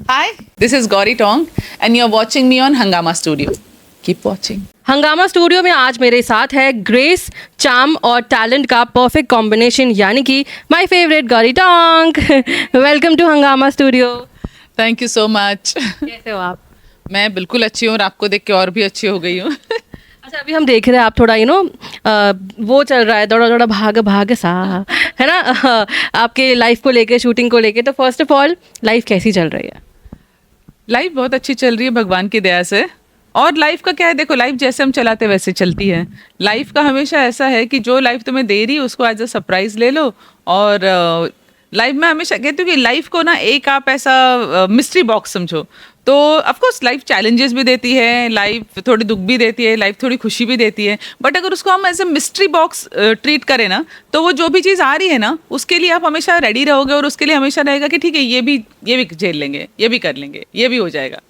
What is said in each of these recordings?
Hi, this is Gauri Tong and you're watching me on Hangama Studio. Keep watching. Hungama studio में आज मेरे साथ है ग्रेस, चार्म और टैलेंट का परफेक्ट कॉम्बिनेशन यानी कि my favourite Gauri Tong. Welcome to Hungama studio. Thank you so much. कैसे हो आप? मैं बिल्कुल अच्छी हूँ और आपको देख के और भी अच्छी हो गई हूँ. अच्छा, अभी हम देख रहे हैं आप थोड़ा वो चल रहा है, दौड़ा दौड़ा भाग भाग सा, है ना? आपके लाइफ को लेके, शूटिंग को लेके। तो फर्स्ट ऑफ ऑल लाइफ कैसी चल रही है? लाइफ बहुत अच्छी चल रही है भगवान की दया से. और लाइफ का क्या है, देखो लाइफ जैसे हम चलाते वैसे चलती है. लाइफ का हमेशा ऐसा है कि जो लाइफ तुम्हें दे रही है उसको एज अ सरप्राइज ले लो. और लाइफ में हमेशा कहती हूँ कि लाइफ को ना एक आप ऐसा मिस्ट्री बॉक्स समझो. तो ऑफ कोर्स लाइफ चैलेंजेस भी देती है, लाइफ थोड़ी दुख भी देती है, लाइफ थोड़ी खुशी भी देती है. बट अगर उसको हम as a mystery box treat करें ना, तो वो जो भी चीज़ आ रही है ना उसके लिए आप हमेशा रेडी रहोगे और उसके लिए हमेशा रहेगा कि ठीक है ये भी झेल लेंगे, ये भी कर लेंगे, ये भी हो जाएगा.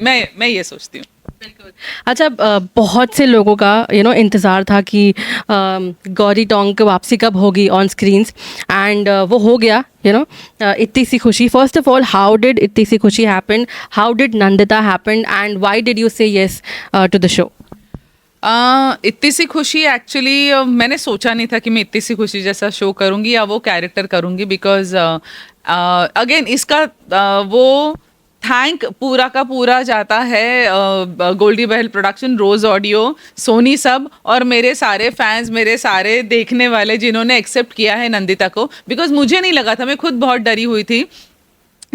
मैं ये सोचती हूँ. बिल्कुल. अच्छा, बहुत से लोगों का इंतज़ार था कि गौरी टोंग की वापसी कब होगी ऑन स्क्रीन्स एंड वो हो गया. इतनी सी खुशी. First of all, how did इतनी सी खुशी happen? How did Nandita happen and why did you से यस टू द शो? इतनी सी खुशी एक्चुअली मैंने सोचा नहीं था कि मैं इतनी सी खुशी जैसा शो करूँगी या वो कैरेक्टर करूँगी. बिकॉज अगेन इसका वो थैंक पूरा का पूरा जाता है गोल्डी बहल प्रोडक्शन, रोज ऑडियो, सोनी सब और मेरे सारे फैंस, मेरे सारे देखने वाले जिन्होंने एक्सेप्ट किया है नंदिता को. बिकॉज मुझे नहीं लगा था, मैं खुद बहुत डरी हुई थी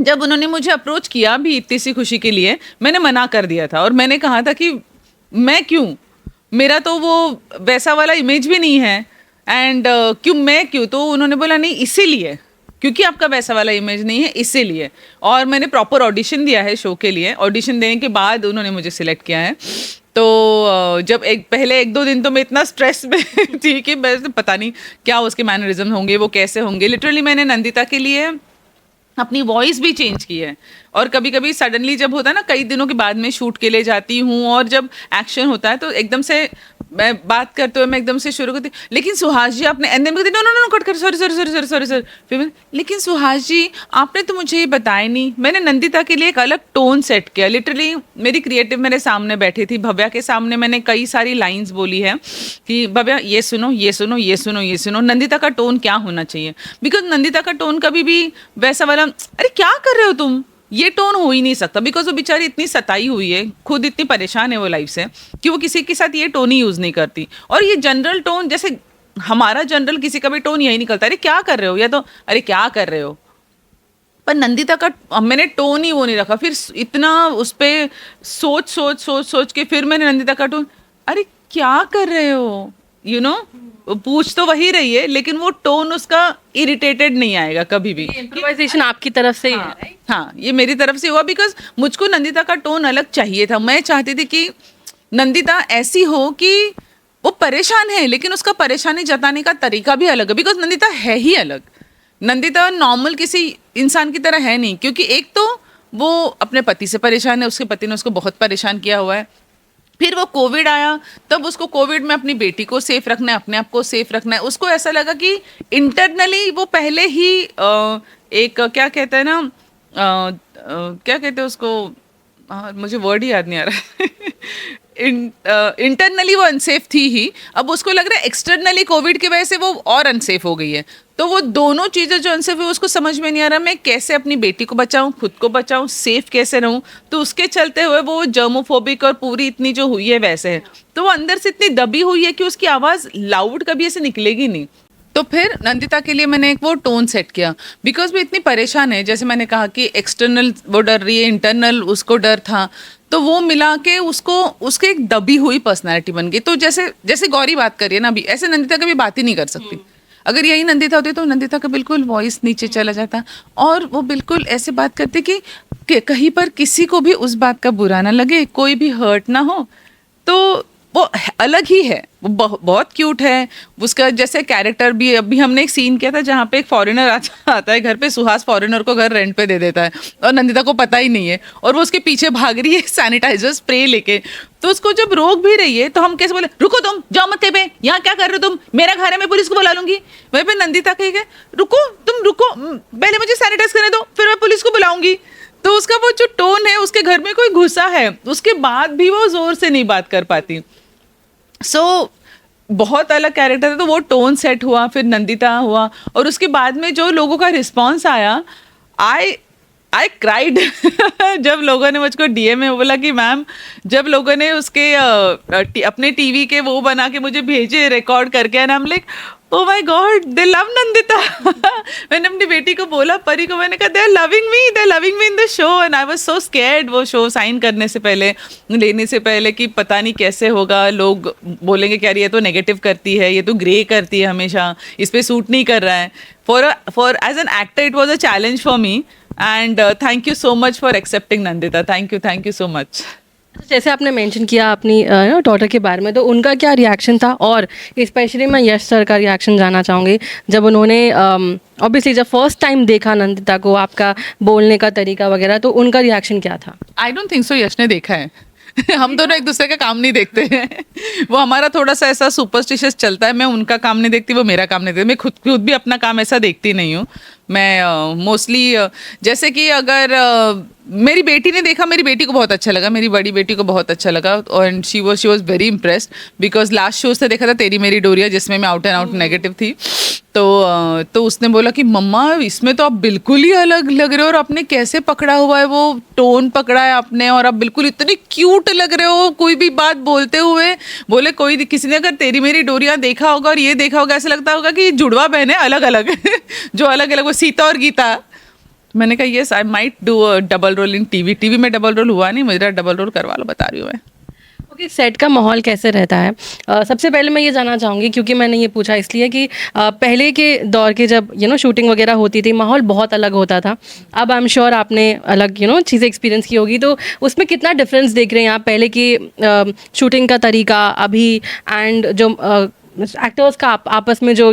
जब उन्होंने मुझे अप्रोच किया भी इतनी सी खुशी के लिए. मैंने मना कर दिया था और मैंने कहा था कि मैं क्यों, मेरा तो वो वैसा वाला इमेज भी नहीं है एंड मैं क्यों. तो उन्होंने बोला नहीं, इसीलिए क्योंकि आपका वैसा वाला इमेज नहीं है, इसीलिए. और मैंने प्रॉपर ऑडिशन दिया है शो के लिए. ऑडिशन देने के बाद उन्होंने मुझे सिलेक्ट किया है. तो जब पहले 1-2 दिन तो मैं इतना स्ट्रेस में थी कि मैं पता नहीं क्या उसके मैनरिज्म होंगे, वो कैसे होंगे. लिटरली मैंने नंदिता के लिए अपनी वॉइस भी चेंज की है. और कभी कभी सडनली जब होता है ना, कई दिनों के बाद मैं शूट के लिए जाती हूँ और जब एक्शन होता है तो एकदम से मैं बात करते हुए मैं एकदम से शुरू करती, लेकिन सुहास जी आपने, and then no no no cut कर, sorry sorry sorry sorry sorry sir. फिर मैं, लेकिन सुहास जी आपने तो मुझे ये बताया नहीं. मैंने नंदिता के लिए एक अलग टोन सेट किया. लिटरली मेरी क्रिएटिव मेरे सामने बैठी थी, भव्या के सामने मैंने कई सारी लाइन्स बोली है कि भव्या ये सुनो, ये सुनो, ये सुनो, ये सुनो, नंदिता का टोन क्या होना चाहिए. बिकॉज नंदिता का टोन कभी भी वैसा वाला अरे क्या कर रहे हो तुम, ये टोन हो ही नहीं सकता. बिकॉज वो बेचारी इतनी सताई हुई है, खुद इतनी परेशान है वो लाइफ से कि वो किसी के साथ ये टोन ही यूज़ नहीं करती. और ये जनरल टोन, जैसे हमारा जनरल किसी का भी टोन यही निकलता है, अरे क्या कर रहे हो, या तो अरे क्या कर रहे हो. पर नंदिता का मैंने टोन ही वो नहीं रखा. फिर इतना उस पर सोच सोच सोच सोच के फिर मैंने नंदिता का टोन, अरे क्या कर रहे हो, पूछ तो वही रही है लेकिन वो टोन उसका इरिटेटेड नहीं आएगा कभी भी. इम्प्रोवाइजेशन आपकी तरफ से ही हाँ, है? हाँ, ये मेरी तरफ से हुआ. बिकॉज मुझको नंदिता का टोन अलग चाहिए था. मैं चाहती थी कि नंदिता ऐसी हो कि वो परेशान है लेकिन उसका परेशानी जताने का तरीका भी अलग है. बिकॉज नंदिता है ही अलग. नंदिता नॉर्मल किसी इंसान की तरह है नहीं. क्योंकि एक तो वो अपने पति से परेशान है, उसके पति ने उसको बहुत परेशान किया हुआ है. फिर वो कोविड आया, तब उसको कोविड में अपनी बेटी को सेफ रखना है, अपने आप को सेफ रखना है. उसको ऐसा लगा कि इंटरनली वो पहले ही एक क्या कहते हैं ना, क्या कहते हैं उसको, मुझे वर्ड ही याद नहीं आ रहा. इंटरनली वो अनसेफ थी ही. अब उसको लग रहा है एक्सटर्नली कोविड की वजह से वो और अनसेफ हो गई है. तो वो दोनों चीज़ें जो अनसेफ है उसको समझ में नहीं आ रहा मैं कैसे अपनी बेटी को बचाऊं, खुद को बचाऊं, सेफ कैसे रहूं. तो उसके चलते हुए वो जर्मोफोबिक और पूरी इतनी जो हुई है वैसे है. तो वो अंदर से इतनी दबी हुई है कि उसकी आवाज़ लाउड कभी ऐसे निकलेगी नहीं. तो फिर नंदिता के लिए मैंने एक वो टोन सेट किया. बिकॉज वो इतनी परेशान है, जैसे मैंने कहा कि एक्सटर्नल वो डर रही है, इंटरनल उसको डर था. तो वो मिला के उसको उसके एक दबी हुई पर्सनैलिटी बन गई. तो जैसे गौरी बात कर रही है ना अभी, ऐसे नंदिता कभी बात ही नहीं कर सकती. अगर यही नंदिता होती तो नंदिता का बिल्कुल वॉइस नीचे चला जाता और वो बिल्कुल ऐसे बात करती कि कहीं पर किसी को भी उस बात का बुरा ना लगे, कोई भी हर्ट ना हो. तो वो अलग ही है. वो बहुत क्यूट है. उसका जैसे कैरेक्टर भी, अभी हमने एक सीन किया था जहाँ पे एक फॉरेनर आता है घर पे. सुहास फॉरेनर को घर रेंट पे दे देता है और नंदिता को पता ही नहीं है और वो उसके पीछे भाग रही है सैनिटाइजर स्प्रे लेके. तो उसको जब रोक भी रही है तो हम कैसे बोले, रुको तुम, जाओ मत पे, यहाँ क्या कर रहे हो तुम, मेरा घर है, मैं पुलिस को बुला लूंगी. वहीं पे नंदिता कहेगी रुको तुम रुको, पहले मुझे सैनिटाइज करने दो, फिर मैं पुलिस को बुलाऊंगी. तो उसका वो जो टोन है, उसके घर में कोई घुसा है, उसके बाद भी वो जोर से नहीं बात कर पाती. सो बहुत अलग कैरेक्टर है, तो वो टोन सेट हुआ, फिर नंदिता हुआ, और उसके बाद में जो लोगों का रिस्पॉन्स आया, आई क्राइड. जब लोगों ने मुझको डीएम में बोला कि मैम, जब लोगों ने उसके अपने टीवी के वो बना के मुझे भेजे रिकॉर्ड करके, and I am like, oh my god, they love Nandita. मैंने अपनी बेटी को बोला, परी को, मैंने कहा they are loving me in the show. And I was so scared वो शो साइन करने से पहले, लेने से पहले, कि पता नहीं कैसे होगा, लोग बोलेंगे कि यार ये तो नेगेटिव करती है, ये तो ग्रे करती है हमेशा, इस पर सूट नहीं कर रहा है. For as an actor it was a challenge for me. And thank you so much for accepting Nandita. Thank you so much. जैसे आपने मेंशन किया अपनी डॉटर के बारे में, तो उनका क्या रिएक्शन था, और स्पेशली मैं यश सर का रिएक्शन जानना चाहूँगी जब उन्होंने ऑब्वियसली जब फर्स्ट टाइम देखा नंदिता को, आपका बोलने का तरीका वगैरह, तो उनका रिएक्शन क्या था? आई डोंट थिंक सो यश ने देखा है. हम दोनों एक दूसरे का काम नहीं देखते हैं. वो हमारा थोड़ा सा ऐसा सुपरस्टिशियस चलता है. मैं उनका काम नहीं देखती, वो मेरा काम नहीं देखती. मैं खुद भी अपना काम ऐसा देखती नहीं हूँ. मैं मोस्टली जैसे कि अगर मेरी बेटी ने देखा, मेरी बेटी को बहुत अच्छा लगा, मेरी बड़ी बेटी को बहुत अच्छा लगा, and she was very impressed, because last show उसने देखा था तेरी मेरी डोरिया, जिसमें मैं आउट एंड आउट नेगेटिव थी. तो उसने बोला कि मम्मा, इसमें तो आप बिल्कुल ही अलग लग रहे हो, और आपने कैसे पकड़ा हुआ है, वो टोन पकड़ा है आपने, और आप बिल्कुल इतनी क्यूट लग रहे हो कोई भी बात बोलते हुए. बोले कोई किसी ने अगर तेरी मेरी डोरिया देखा होगा और ये देखा होगा, ऐसा लगता होगा कि जुड़वा बहन है अलग अलग. जो अलग अलग, वो सीता और गीता. मैंने कहा yes, I might do a double role in TV में डबल रोल हुआ नहीं, मेरा डबल रोल करवा लो, बता रही हूँ मैं. ओके, सेट का माहौल कैसे रहता है? सबसे पहले मैं ये जानना चाहूँगी, क्योंकि मैंने ये पूछा इसलिए कि पहले के दौर के जब शूटिंग वगैरह होती थी, माहौल बहुत अलग होता था. अब आई एम श्योर आपने अलग चीज़ें एक्सपीरियंस की होगी, तो उसमें कितना डिफरेंस देख रहे हैं आप, पहले की शूटिंग का तरीका अभी, एंड जो एक्टर्स का आपस में जो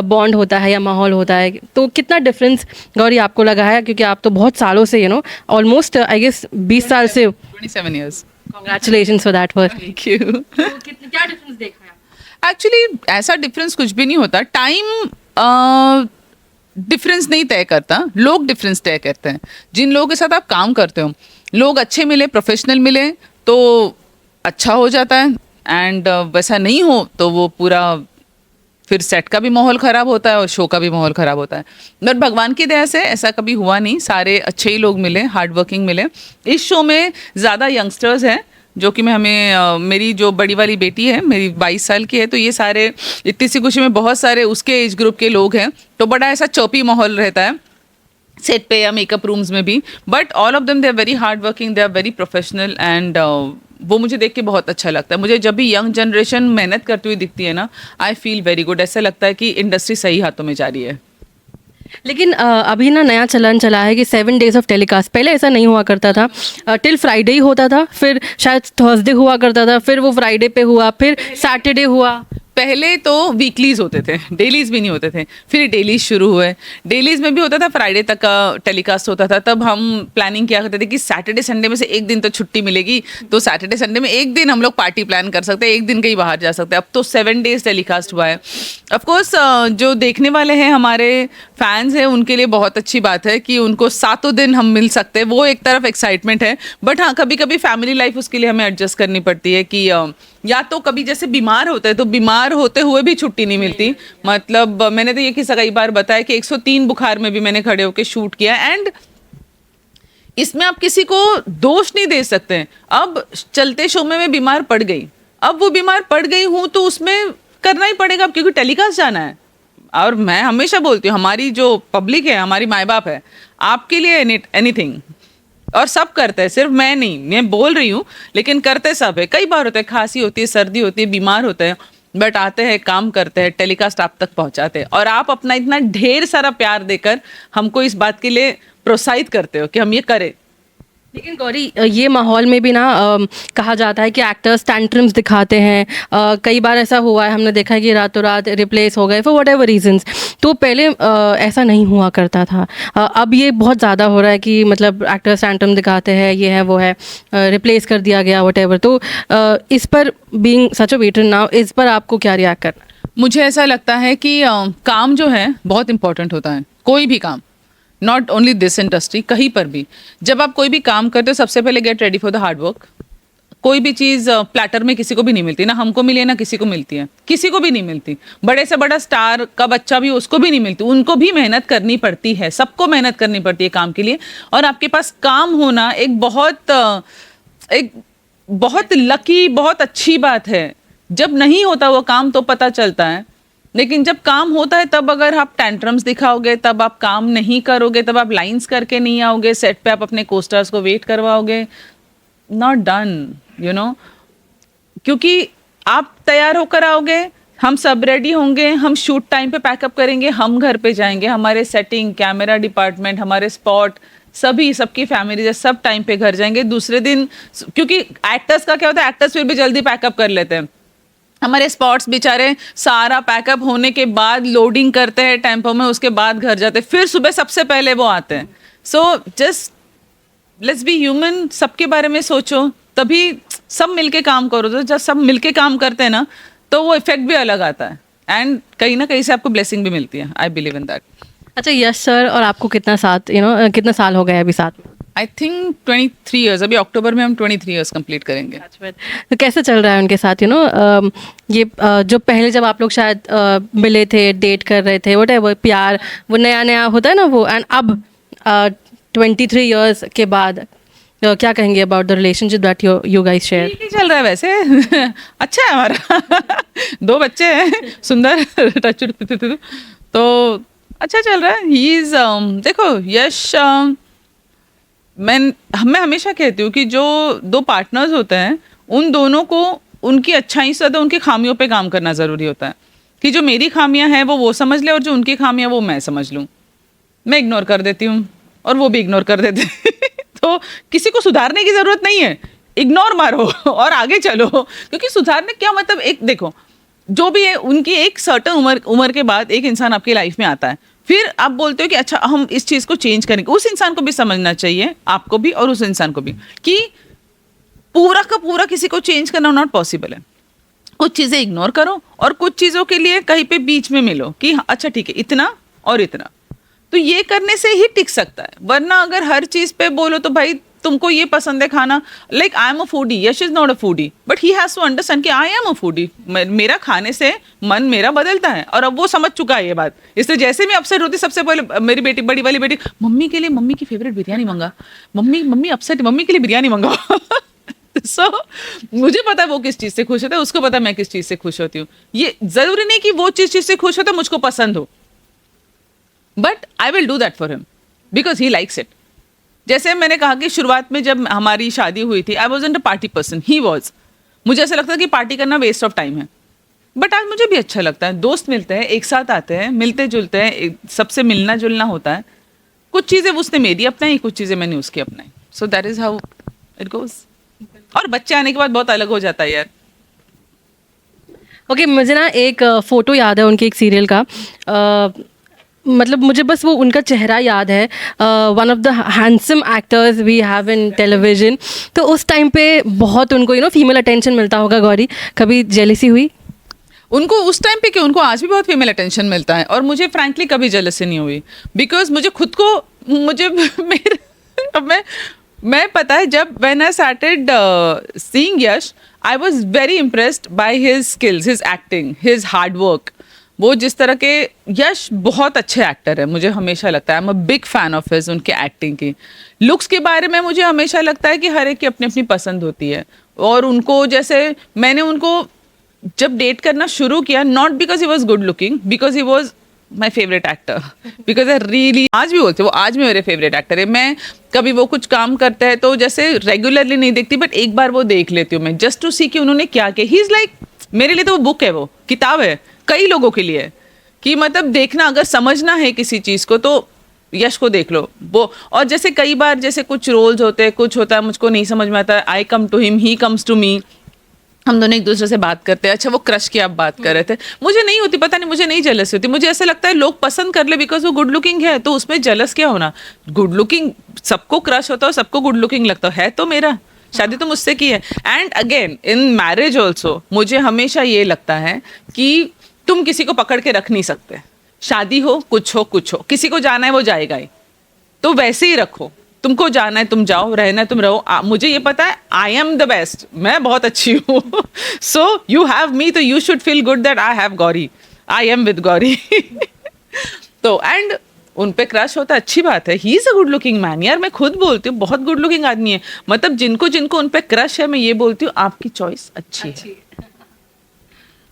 बॉन्ड होता है या माहौल होता है, तो कितना डिफरेंस गौरी आपको लगा है? क्योंकि आप तो बहुत सालों से ऑलमोस्ट आई गेस 20 साल से. 27 years. Congratulations for that first. Thank you. क्या डिफरेंस देखा है? एक्चुअली ऐसा डिफरेंस कुछ भी नहीं होता. टाइम डिफरेंस नहीं तय करता, लोग डिफरेंस तय करते हैं. जिन लोगों के साथ आप काम करते हो, लोग अच्छे मिले, प्रोफेशनल मिले, तो अच्छा हो जाता है. एंड वैसा नहीं हो तो वो पूरा फिर सेट का भी माहौल ख़राब होता है और शो का भी माहौल ख़राब होता है. बट भगवान की दया से ऐसा कभी हुआ नहीं. सारे अच्छे ही लोग मिले, हार्ड वर्किंग मिले. इस शो में ज़्यादा यंगस्टर्स हैं, जो कि मेरी जो बड़ी वाली बेटी है, मेरी 22 साल की है, तो ये सारे इतनी सी खुशी में बहुत सारे उसके एज ग्रुप के लोग हैं, तो बड़ा ऐसा चौपी माहौल रहता है सेट पे या मेकअप रूम्स में भी. But all of them they are very hard working, they are very professional, and वो मुझे देख के बहुत अच्छा लगता है. मुझे जब भी यंग जनरेशन मेहनत करती हुई दिखती है ना, आई फील वेरी गुड. ऐसा लगता है कि इंडस्ट्री सही हाथों में जा रही है. लेकिन अभी ना नया चलन चला है कि 7 days ऑफ टेलीकास्ट. पहले ऐसा नहीं हुआ करता था, टिल फ्राइडे ही होता था, फिर शायद थर्सडे हुआ करता था, फिर वो फ्राइडे पे हुआ, फिर सैटरडे हुआ. पहले तो वीकलीज होते थे, डेलीज भी नहीं होते थे. फिर डेलीज शुरू हुए. डेलीज में भी होता था, फ्राइडे तक का टेलीकास्ट होता था. तब हम प्लानिंग किया करते थे कि सैटरडे संडे में से एक दिन तो छुट्टी मिलेगी, तो सैटरडे संडे में एक दिन हम लोग पार्टी प्लान कर सकते हैं, एक दिन कहीं बाहर जा सकते हैं. अब तो 7 days टेलीकास्ट हुआ है. ऑफकोर्स जो देखने वाले हैं, हमारे फैंस हैं, उनके लिए बहुत अच्छी बात है कि उनको 7 दिन हम मिल सकते हैं. वो एक तरफ एक्साइटमेंट है. बट हाँ, कभी कभी फैमिली लाइफ उसके लिए हमें एडजस्ट करनी पड़ती है कि या तो कभी जैसे बीमार होते हैं, तो बीमार होते हुए भी छुट्टी नहीं मिलती. मतलब मैंने तो ये किस्सा कई बार बताया कि 103 बुखार में भी मैंने खड़े होकर शूट किया. एंड इसमें आप किसी को दोष नहीं दे सकते. अब चलते शो में मैं बीमार पड़ गई, अब वो बीमार पड़ गई हूँ तो उसमें करना ही पड़ेगा, क्योंकि टेलीकास्ट जाना है. और मैं हमेशा बोलती हूँ, हमारी जो पब्लिक है, हमारी माँ बाप है, आपके लिए एनीथिंग, और सब करते हैं, सिर्फ मैं नहीं. मैं बोल रही हूँ, लेकिन करते सब है. कई बार होता है, खांसी होती है, सर्दी होती है, बीमार होते हैं, बट आते हैं, काम करते हैं, टेलीकास्ट आप तक पहुँचाते हैं. और आप अपना इतना ढेर सारा प्यार देकर हमको इस बात के लिए प्रोत्साहित करते हो कि हम ये करें. लेकिन गौरी, ये माहौल में भी ना कहा जाता है कि एक्टर्स टैंट्रम्स दिखाते हैं. कई बार ऐसा हुआ है, हमने देखा है कि रातों रात रिप्लेस हो गए फॉर वट एवर रीजन्स. तो पहले ऐसा नहीं हुआ करता था. अब ये बहुत ज़्यादा हो रहा है कि मतलब एक्टर्स टैंट्रम दिखाते हैं, ये है वो है, रिप्लेस कर दिया गया वट एवर. तो इस पर being such a veteran now, इस पर आपको क्या रिएक्ट करना? मुझे ऐसा लगता है कि काम जो है बहुत इंपॉर्टेंट होता है. कोई भी काम, नॉट ओनली दिस इंडस्ट्री, कहीं पर भी जब आप कोई भी काम करते हो सबसे पहले get ready for the hard work. कोई भी चीज़ प्लेटर में किसी को भी नहीं मिलती, ना हमको मिली है ना किसी को मिलती है, किसी को भी नहीं मिलती. बड़े से बड़ा स्टार का बच्चा भी उसको भी नहीं मिलती, उनको भी मेहनत करनी पड़ती है, सबको मेहनत करनी पड़ती है काम के लिए. और आपके पास काम होना एक बहुत लकी, बहुत अच्छी बात है. जब नहीं होता वो काम तो पता चलता है, लेकिन जब काम होता है तब अगर आप टेंट्रम्स दिखाओगे, तब आप काम नहीं करोगे, तब आप लाइंस करके नहीं आओगे सेट पे, आप अपने कोस्टार्स को वेट करवाओगे, नॉट डन, यू नो. क्योंकि आप तैयार होकर आओगे, हम सब रेडी होंगे, हम शूट टाइम पे पैकअप करेंगे, हम घर पे जाएंगे, हमारे सेटिंग, कैमरा डिपार्टमेंट, हमारे स्पॉट, सभी सबकी फैमिली सब टाइम पे घर जाएंगे. दूसरे दिन, क्योंकि एक्टर्स का क्या होता है, एक्टर्स फिर भी जल्दी पैकअप कर लेते हैं. हमारे स्पॉट्स बेचारे सारा पैकअप होने के बाद लोडिंग करते हैं टेम्पो में, उसके बाद घर जाते हैं, फिर सुबह सबसे पहले वो आते हैं. So just let's be human, सबके बारे में सोचो, तभी सब मिलके काम करो. तो जब सब मिलके काम करते हैं ना तो वो इफेक्ट भी अलग आता है, एंड कहीं ना कहीं से आपको ब्लेसिंग भी मिलती है. I believe in that. अच्छा, यश सर और आपको कितना साल हो गए अभी साथ में? I think 23 years. अभी अक्टूबर में हम 23 ईयर्स कंप्लीट करेंगे. तो कैसे चल रहा है उनके साथ ये जो पहले जब आप लोग शायद मिले थे, डेट कर रहे थे, वो प्यार वो नया नया होता है ना वो, एंड अब 23 ईयर्स के बाद क्या कहेंगे about the relationship that you guys share? ठीक ही चल रहा है वैसे. अच्छा है हमारा. 2 बच्चे हैं सुंदर, तो अच्छा चल रहा है. ही इज देखो यश, मैं हमेशा कहती हूँ कि जो 2 पार्टनर्स होते हैं उन दोनों को उनकी अच्छाई से ज़्यादा उनकी खामियों पे काम करना ज़रूरी होता है. कि जो मेरी खामियां हैं वो समझ ले, और जो उनकी खामियां वो मैं समझ लूँ. मैं इग्नोर कर देती हूँ और वो भी इग्नोर कर देते हैं. तो किसी को सुधारने की ज़रूरत नहीं है, इग्नोर मारो और आगे चलो. क्योंकि सुधारने क्या मतलब, एक देखो जो भी है उनकी एक सर्टन उम्र के बाद एक इंसान आपकी लाइफ में आता है, फिर आप बोलते हो कि अच्छा हम इस चीज़ को चेंज करेंगे. उस इंसान को भी समझना चाहिए, आपको भी और उस इंसान को भी, कि पूरा का पूरा किसी को चेंज करना नॉट पॉसिबल है. कुछ चीज़ें इग्नोर करो और कुछ चीज़ों के लिए कहीं पे बीच में मिलो कि अच्छा ठीक है इतना और इतना. तो ये करने से ही टिक सकता है. वरना अगर हर चीज़ पे बोलो तो भाई तुमको ये पसंद है खाना, like I am a foodie, Yash is not a foodie, but he has to understand कि आई एम अ फूडी. मेरा खाने से मन मेरा बदलता है और अब वो समझ चुका है ये बात. इसलिए जैसे मैं अपसेट होती सबसे पहले मेरी बेटी, बड़ी वाली बेटी, मम्मी के लिए मम्मी की फेवरेट बिरयानी मंगा, मम्मी अपसेट, मम्मी के लिए बिरयानी मंगाओ. सो मुझे पता है वो किस चीज़ से खुश होता है, उसको पता है मैं किस चीज़ से खुश होती हूँ. ये ज़रूरी नहीं कि वो चीज़ से खुश होता है मुझको पसंद हो, but I will do that for him because he likes it. जैसे मैंने कहा कि शुरुआत में जब हमारी शादी हुई थी, I wasn't a party person, he was. मुझे ऐसा लगता था कि पार्टी करना वेस्ट ऑफ टाइम है, बट आज मुझे भी अच्छा लगता है. दोस्त मिलते हैं, एक साथ आते हैं, मिलते जुलते हैं, सबसे मिलना जुलना होता है. कुछ चीज़ें उसने मेरी अपनाई, कुछ चीज़ें मैंने उसकी अपनाई. So that is how it goes. और बच्चे आने के बाद बहुत अलग हो जाता है यार. ओके, मुझे ना एक फ़ोटो याद है उनके एक सीरियल का. मतलब मुझे बस वो उनका चेहरा याद है, one of the handsome actors we have in television. तो उस टाइम पे बहुत उनको फीमेल अटेंशन मिलता होगा. गौरी, कभी जेलिसी हुई उनको उस टाइम पे? कि उनको आज भी बहुत फीमेल अटेंशन मिलता है, और मुझे फ्रैंकली कभी जेलसी नहीं हुई. बिकॉज मुझे खुद को मैं पता है, जब when I started seeing Yash, I was very impressed by his skills, his acting, his hard work. वो जिस तरह के, यश बहुत अच्छे एक्टर है मुझे हमेशा लगता है. आई am a big fan of his, उनके एक्टिंग की. लुक्स के बारे में मुझे हमेशा लगता है कि हर एक की अपनी अपनी पसंद होती है. और उनको, जैसे मैंने उनको जब डेट करना शुरू किया, not because he was good looking, because he was my favourite actor. Because I really, आज भी बोलते वो आज भी मेरे फेवरेट एक्टर है. मैं कभी वो कुछ काम करते हैं तो जैसे रेगुलरली नहीं देखती, बट एक बार वो देख लेती हूँ मैं, जस्ट टू सी कि उन्होंने क्या किया. ही इज़ लाइक, मेरे लिए तो वो बुक है, वो किताब है कई लोगों के लिए. कि मतलब देखना, अगर समझना है किसी चीज़ को तो यश को देख लो वो. और जैसे कई बार जैसे कुछ रोल्स होते हैं, कुछ होता है मुझको नहीं समझ में आता, I come to him, he comes to me, हम दोनों एक दूसरे से बात करते हैं. अच्छा वो क्रश की आप बात कर रहे थे, मुझे नहीं होती, पता नहीं मुझे नहीं जलस होती. मुझे ऐसा लगता है लोग पसंद कर ले बिकॉज वो गुड लुकिंग है, तो उसमें जलस क्या होना. गुड लुकिंग सबको क्रश होता है, सबको गुड लुकिंग लगता है तो मेरा शादी तो मुझसे की है. And again in marriage also मुझे हमेशा ये लगता है कि तुम किसी को पकड़ के रख नहीं सकते. शादी हो, कुछ हो, किसी को जाना है वो जाएगा ही. तो वैसे ही रखो, तुमको जाना है तुम जाओ, रहना है तुम रहो। मुझे ये पता है आई एम द बेस्ट, मैं बहुत अच्छी हूँ। सो यू हैव मी, तो you should feel good that I have Gauri, I am with Gauri. तो एंड उन पे क्रश होता है, अच्छी बात है। He is a good looking man, यार मैं खुद बोलती हूँ बहुत गुड लुकिंग आदमी है। मतलब जिनको जिनको उन पे क्रश है, मैं ये बोलती हूँ आपकी चॉइस अच्छी है।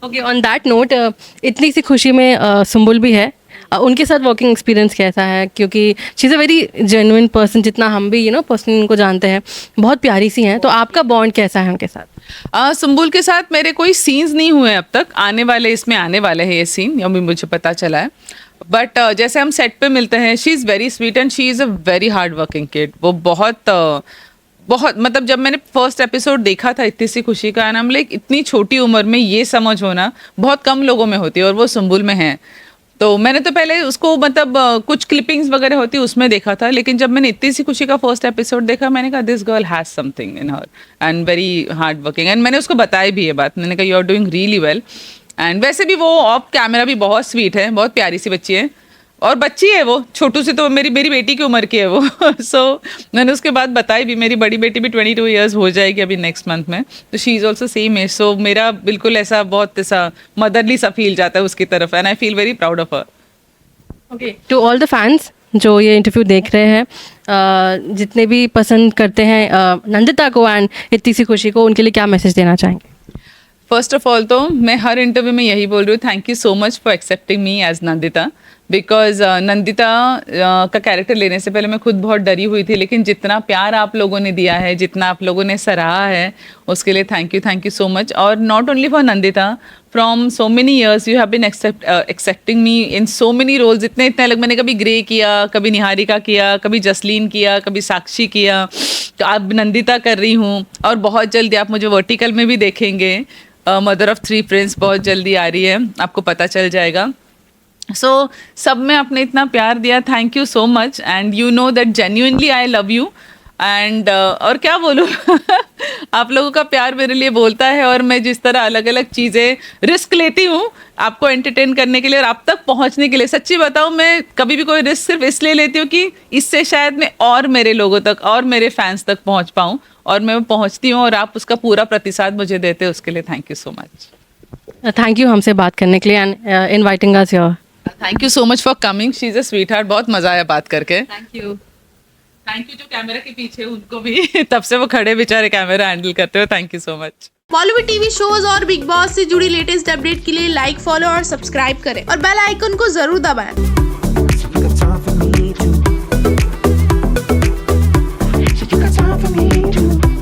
ओके, ऑन दैट नोट, इतनी सी खुशी में सुम्बुल भी है। उनके साथ वर्किंग एक्सपीरियंस कैसा है? क्योंकि she is a very genuine person, जितना हम भी पर्सनली उनको जानते हैं, बहुत प्यारी सी हैं। तो आपका बॉन्ड कैसा है उनके साथ? सुम्बुल के साथ मेरे कोई सीन्स नहीं हुए अब तक, आने वाले इसमें आने वाले हैं ये सीन, अभी मुझे पता चला है। बट जैसे हम सेट पे मिलते हैं, she is very sweet and she is a very hard working kid. वो बहुत मतलब जब मैंने फर्स्ट एपिसोड देखा था इतनी सी खुशी का, एंड हम लाइक इतनी छोटी उम्र में ये समझ होना बहुत कम लोगों में होती है, और वो सुम्बुल में है। तो मैंने तो पहले उसको मतलब कुछ क्लिपिंग्स वगैरह होती उसमें देखा था, लेकिन जब मैंने इतनी सी खुशी का फर्स्ट एपिसोड देखा, मैंने कहा this girl has something in her and very hard working. And मैंने उसको बताया भी ये बात, मैंने कहा you are doing really well. And वैसे भी वो ऑफ कैमरा भी बहुत स्वीट है, बहुत प्यारी सी बच्ची है, और बच्ची है वो छोटू से, तो मेरी बेटी की उम्र की है वो। सो मैंने उसके बाद बताई भी, मेरी बड़ी बेटी भी 22 ईयर्स हो जाएगी अभी नेक्स्ट मंथ में, तो she is also same age. So मेरा बिल्कुल ऐसा बहुत ऐसा मदरली सा फील जाता है उसकी तरफ, and I feel very proud of her. Okay, to all the fans जो ये इंटरव्यू देख रहे हैं, जितने भी पसंद करते हैं नंदिता को एंड इतनी सी खुशी को, उनके लिए क्या मैसेज देना चाहेंगे? फर्स्ट ऑफ ऑल तो मैं हर इंटरव्यू में यही बोल रही हूँ, thank you so much for accepting me as Nandita, because Nandita का कैरेक्टर लेने से पहले मैं खुद बहुत डरी हुई थी, लेकिन जितना प्यार आप लोगों ने दिया है, जितना आप लोगों ने सराहा है, उसके लिए थैंक यू सो मच। और not only for Nandita, from so many years you have been accepting me in so many roles. इतने अलग, मैंने कभी ग्रे किया, कभी निहारिका किया, कभी जसलीन किया, कभी साक्षी किया, तो अब नंदिता कर रही हूँ, और बहुत जल्दी आप मुझे वर्टिकल में भी देखेंगे। मदर ऑफ 3 प्रिंस बहुत जल्दी आ रही है, आपको पता चल जाएगा। सो सब में आपने इतना प्यार दिया, thank you so much, and you know that genuinely I love you. And और क्या बोलूँ, आप लोगों का प्यार मेरे लिए बोलता है, और मैं जिस तरह अलग अलग चीज़ें रिस्क लेती हूँ आपको एंटरटेन करने के लिए और आप तक पहुँचने के लिए। सच्ची बताऊँ, मैं कभी भी कोई रिस्क सिर्फ इसलिए लेती हूँ कि इससे शायद मैं और मेरे लोगों तक और मेरे फैंस तक पहुँच पाऊँ, और मैं पहुँचती हूँ, और आप उसका पूरा प्रतिसाद मुझे देते हैं, उसके लिए thank you so much. Thank you हमसे बात करने के लिए and inviting us here. Thank you so much for coming, she is a sweet heart, बहुत मज़ा आया बात करके। थैंक यू जो कैमरा के पीछे उनको भी तब से वो खड़े बेचारे कैमरा हैंडल करते हो, thank you so much. Bollywood TV shows और बिग बॉस से जुड़ी लेटेस्ट अपडेट के लिए लाइक, फॉलो और सब्सक्राइब करें, और बेल आइकन को जरूर दबाएं। You got time for me too.